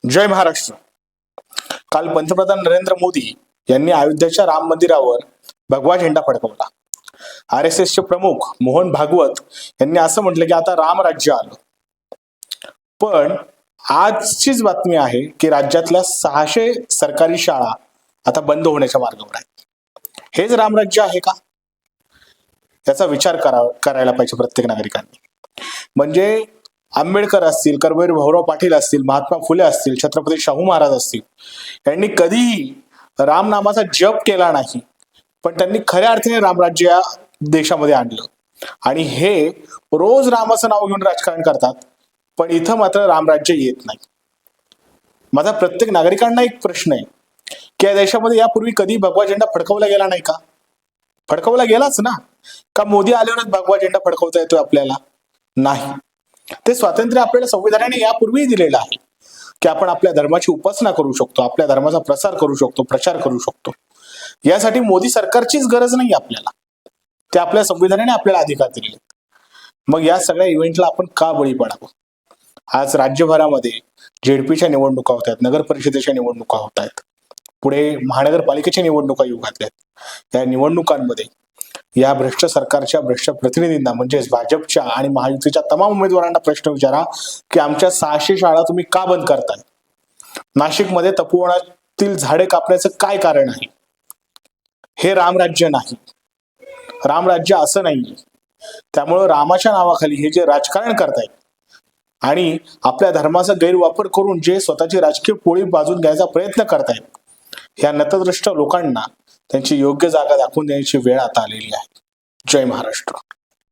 जय महाराष्ट्र. काल पंतप्रधान नरेंद्र मोदी यांनी अयोध्येच्या राम मंदिरावर भगवा झेंडा फडकवला. RSS चे प्रमुख मोहन भागवत यांनी असं म्हटलं की आता राम राज्य आलं. पण आजचीच बातमी आहे की राज्यातल्या 600 सरकारी शाळा आता बंद होण्याच्या मार्गावर आहेत. हेच रामराज्य आहे का? याचा विचार करायला पाहिजे प्रत्येक नागरिकांनी. म्हणजे आंबेडकर असतील, कर्मवीर भाऊराव पाटील असतील, महात्मा फुले असतील, छत्रपती शाहू महाराज असतील, यांनी कधीही राम नामाचा जप केला नाही, पण त्यांनी खऱ्या अर्थाने रामराज्य या देशामध्ये आणलं. आणि हे रोज रामाचं नाव घेऊन राजकारण करतात, पण इथं मात्र रामराज्य येत नाही. माझा प्रत्येक नागरिकांना एक प्रश्न आहे की या देशामध्ये यापूर्वी कधी भगवा झेंडा फडकवला गेला नाही का? फडकवला गेलाच ना. का मोदी आल्यावरच भगवा झेंडा फडकवता येतोय आपल्याला? नाही. ते स्वातंत्र्य आपल्याला संविधानाने यापूर्वी दिलेलं आहे की आपण आपल्या धर्माची उपासना करू शकतो, आपल्या धर्माचा प्रसार करू शकतो, प्रचार करू शकतो. यासाठी मोदी सरकारचीच गरज नाही आपल्याला. ते आपल्या संविधानाने आपल्याला अधिकार दिले. मग या सगळ्या इव्हेंटला आपण का बळी पडावं? आज राज्यभरामध्ये झेडपीच्या निवडणुका होत आहेत, नगर परिषदेच्या निवडणुका होत आहेत, पुढे महानगरपालिकेच्या निवडणुका येऊ घातल्यात. या निवडणुकांमध्ये या भ्रष्ट सरकारच्या भ्रष्ट प्रतिनिधींना म्हणजेच भाजपच्या आणि महायुतीच्या तमाम उमेदवारांना प्रश्न विचारा की आमच्या 600 शाळा तुम्ही का बंद करताय? नाशिकमध्ये तपोवनातील झाडे कापण्याचं काय कारण आहे? हे रामराज्य नाही. रामराज्य असं नाही. त्यामुळं रामाच्या नावाखाली हे जे राजकारण करतायत आणि आपल्या धर्माचा गैरवापर करून जे स्वतःची राजकीय पोळी बाजून घ्यायचा प्रयत्न करतायत, ह्या नतद्रष्ट लोकांना त्यांची योग्य जागा दाखवून देण्याची वेळ आता आलेली आहे. जय महाराष्ट्र.